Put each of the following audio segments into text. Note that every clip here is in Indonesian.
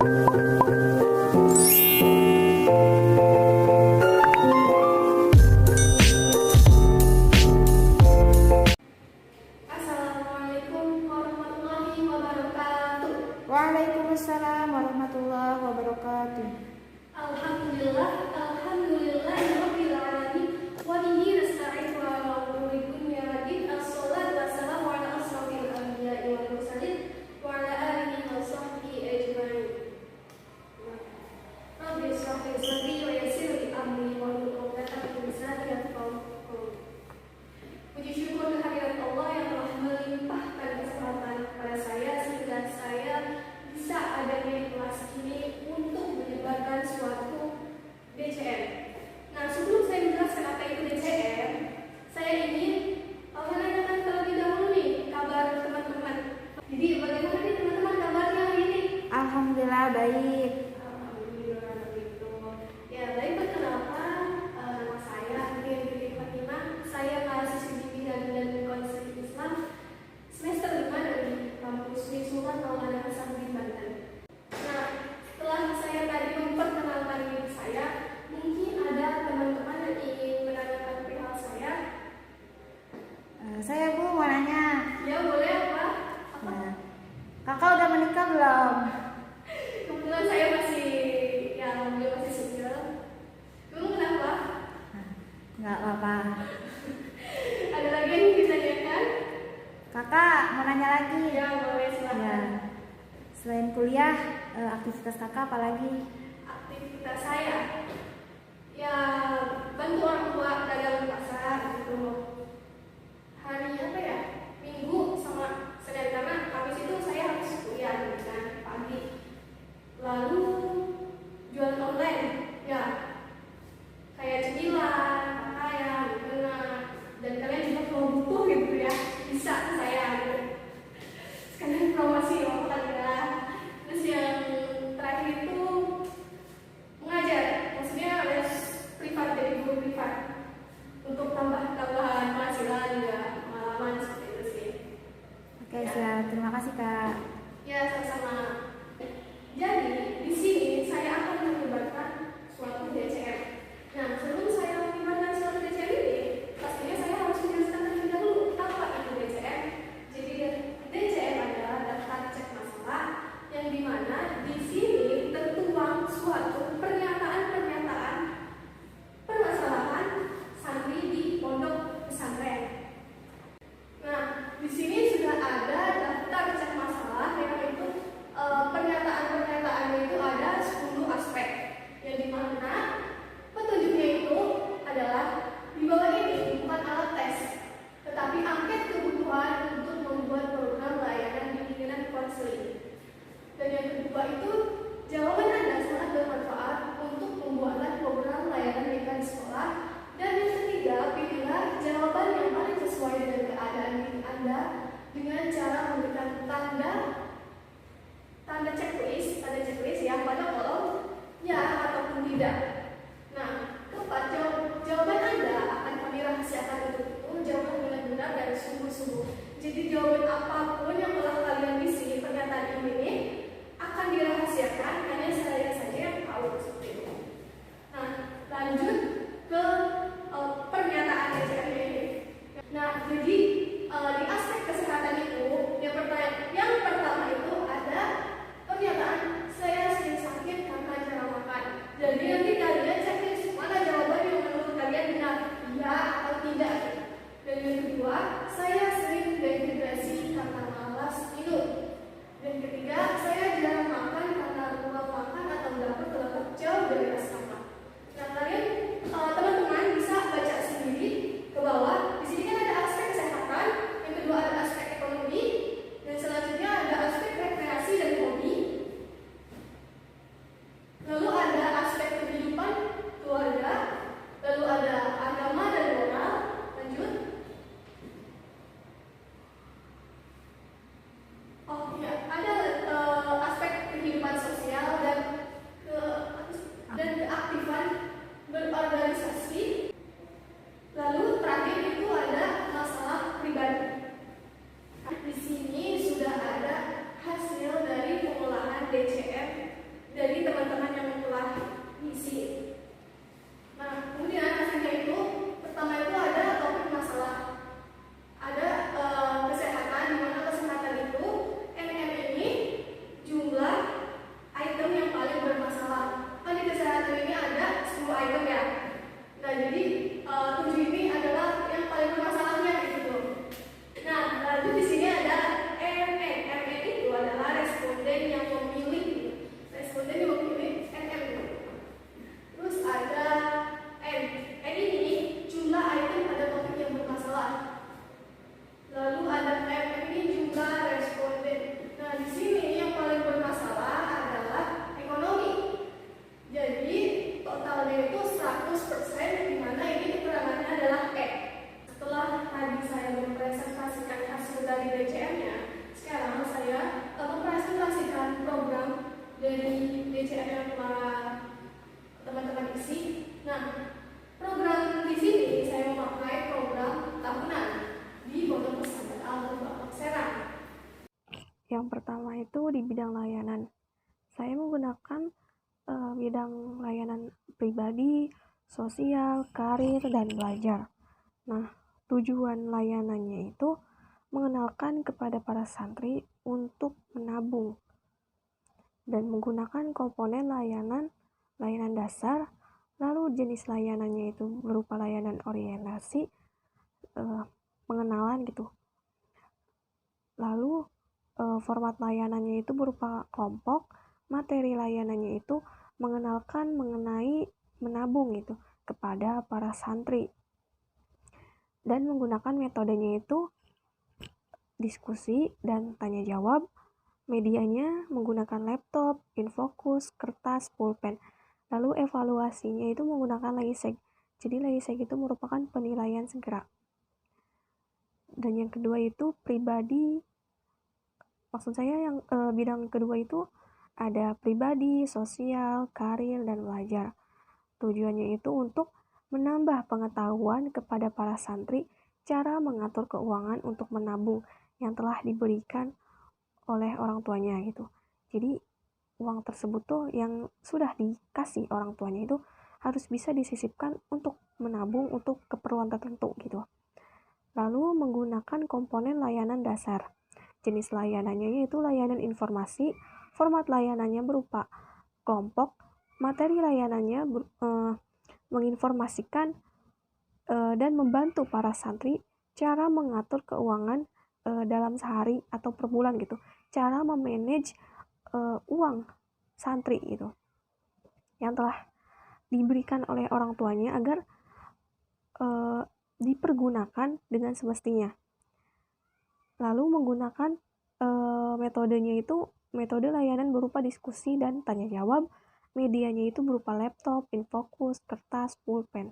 Assalamualaikum warahmatullahi wabarakatuh. Waalaikumsalam warahmatullahi wabarakatuh. Alhamdulillah, alhamdulillahirabbil alamin. Wa bihi nasta'inu ala umuri dunya wa din. Assalatu wassalamu ala asrofil anbiya'i wal mursalin wa ala alihi wa sahbihi ajma'in. Rabbi shrah li sadri wa yassir li amri wahlul 'uqdatam min lisani yafqahu qawli. Puji syukur kehadirat Allah yang telah melimpahkan kesempatan kepada saya sehingga saya bisa ada di kelas ini untuk menyebarkan suatu DCM. Nah, sebelum saya menjelaskan apa itu DCM, saya ingin menanyakan terlebih dahulu nih kabar teman-teman. Jadi bagaimana nih teman-teman kabarnya hari ini? Alhamdulillah baik. Alhamdulillah begitu. Ya, baik, perkenalkan nama saya Dewi Fatimah. Saya mahasiswi bimbingan dan konseling Islam semester 5 dari kampus Sultan Maulana Hasanuddin Banten. Nah, setelah saya tadi memperkenalkan diri saya, mungkin ada teman-teman yang ingin menanyakan perihal saya. Saya Bu mau nanya. Ya, boleh apa? Nah, kakak udah menikah belum? Kebetulan saya masih single. Kamu kenapa? Nggak apa-apa. Ada lagi yang ingin ditanyakan? Kakak mau nanya lagi. Ya, boleh, Ya. silakan. Selain kuliah, aktivitas kakak apa lagi? Aktivitas saya, ya bantu orang tua dagang pasar gitu. Hari apa ya? Minggu sama Senin, karena Kamis itu saya harus kuliah gitu kan, pagi. Lalu jualan online, ya kayak cemilan, pakaian, mukena. Dan kalian juga kalau butuh gitu ya, bisa ke saya gitu. Sekalian promosi kan ya. Terus yang terakhir itu mengajar, maksudnya les privat, jadi guru privat untuk tambahan penghasilan juga, pengalaman seperti itu sih. Oke, siap. Terima kasih kak. Ya, sama-sama. Jadi di sini saya akan menyebarkan suatu DCM. Nah, sebelum saya menyebarkan suatu DCM ini, pastinya saya harus menjelaskan terlebih dahulu apa itu DCM. Jadi DCM adalah daftar cek masalah yang dimana di sini tertuang suatu pernyataan-pernyataan permasalahan santri di pondok pesantren. Nah, di sini sudah ada daftar cek masalah yang itu pernyataan-pernyataannya itu ada 10 aspek yang dimana petunjuknya itu adalah di bawah ini bukan alat tes, tetapi angket kebutuhan untuk membuat program layanan bimbingan konseling. Dan yang kedua itu jawaban Anda sangat bermanfaat bidang layanan. Saya menggunakan bidang layanan pribadi, sosial, karir, dan belajar. Nah, tujuan layanannya itu mengenalkan kepada para santri untuk menabung dan menggunakan komponen layanan dasar, lalu jenis layanannya itu berupa layanan orientasi, pengenalan gitu. Lalu format layanannya itu berupa kelompok, materi layanannya itu mengenalkan mengenai menabung gitu kepada para santri. Dan menggunakan metodenya itu diskusi dan tanya jawab. Medianya menggunakan laptop, infocus, kertas, pulpen. Lalu evaluasinya itu menggunakan LAISEG. Jadi LAISEG itu merupakan penilaian segera. Dan yang kedua itu pribadi. Maksud saya yang bidang kedua itu ada pribadi, sosial, karir, dan belajar. Tujuannya itu untuk menambah pengetahuan kepada para santri cara mengatur keuangan untuk menabung yang telah diberikan oleh orang tuanya gitu. Jadi uang tersebut tuh yang sudah dikasih orang tuanya itu harus bisa disisipkan untuk menabung untuk keperluan tertentu gitu. Lalu menggunakan komponen layanan dasar. Jenis layanannya yaitu layanan informasi, format layanannya berupa kelompok, materi layanannya menginformasikan dan membantu para santri cara mengatur keuangan dalam sehari atau per bulan gitu, cara memanage uang santri gitu yang telah diberikan oleh orang tuanya agar dipergunakan dengan semestinya. Lalu menggunakan metodenya itu metode layanan berupa diskusi dan tanya jawab. Medianya itu berupa laptop, infocus, kertas, pulpen,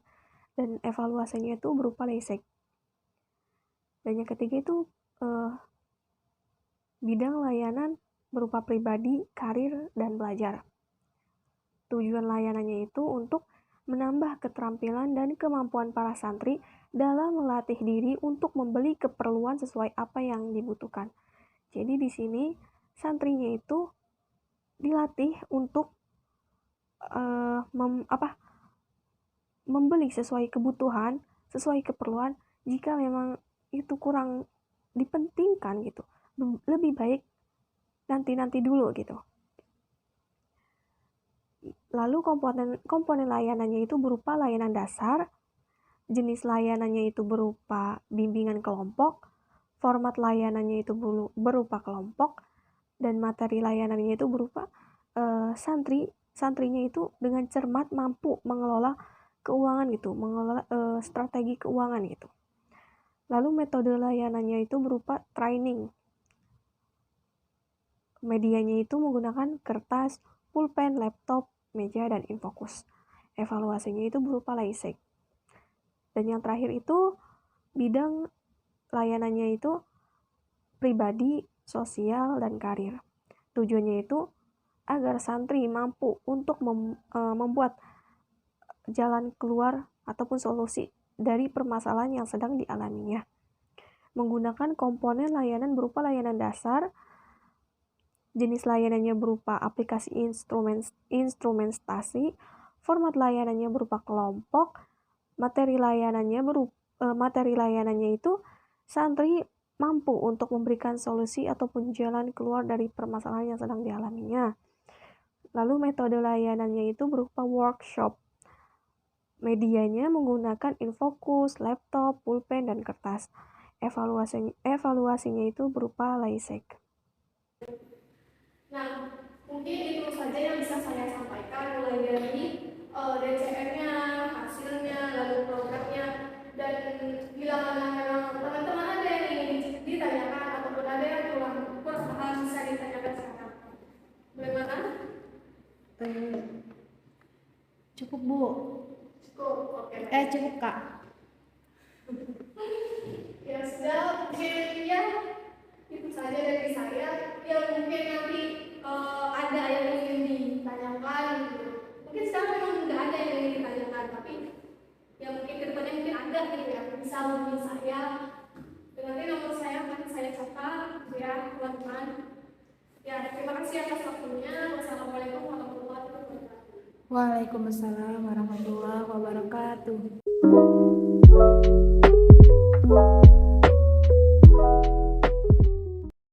dan evaluasinya itu berupa LAISEG. Dan yang ketiga itu bidang layanan berupa pribadi, karir, dan belajar. Tujuan layanannya itu untuk menambah keterampilan dan kemampuan para santri dalam melatih diri untuk membeli keperluan sesuai apa yang dibutuhkan. Jadi di sini santrinya itu dilatih untuk membeli sesuai kebutuhan, sesuai keperluan. Jika memang itu kurang dipentingkan gitu, lebih baik nanti dulu gitu. Lalu komponen layanannya itu berupa layanan dasar, jenis layanannya itu berupa bimbingan kelompok, format layanannya itu berupa kelompok, dan materi layanannya itu berupa santrinya itu dengan cermat mampu mengelola keuangan gitu, mengelola strategi keuangan gitu. Lalu metode layanannya itu berupa training. Medianya itu menggunakan kertas, pulpen, laptop, meja, dan infocus. Evaluasinya itu berupa LAISEG. Dan yang terakhir itu bidang layanannya itu pribadi, sosial, dan karir. Tujuannya itu agar santri mampu untuk membuat jalan keluar ataupun solusi dari permasalahan yang sedang dialaminya. Menggunakan komponen layanan berupa layanan dasar, jenis layanannya berupa aplikasi instrumentasi, format layanannya berupa kelompok, materi layanannya itu santri mampu untuk memberikan solusi ataupun jalan keluar dari permasalahan yang sedang dialaminya. Lalu metode layanannya itu berupa workshop. Medianya menggunakan infocus, laptop, pulpen, dan kertas. Evaluasinya itu berupa LAISEG. Nah, mungkin itu saja yang bisa saya sampaikan, mulai dari DCM-nya, hasilnya, lalu programnya, dan bila mana memang teman-teman ada yang ingin ditanyakan ataupun ada yang kurang paham bisa ditanyakan sekarang. Bagaimana? Cukup Bu. Cukup, oke. Cukup Kak. Ya sudah, mungkin ya itu saja dari saya. Ya mungkin nanti ada yang ingin ditanyakan gitu. Mungkin sekarang memang nggak ada yang ingin ditanyakan, tapi ya mungkin kedepannya mungkin ada gitu ya, bisa hubungi saya. Nanti nomor saya akan saya catat ya teman-teman. Ya terima kasih. kasih atas waktunya. Wassalamualaikum warahmatullahi wabarakatuh. Waalaikumsalam warahmatullahi wabarakatuh.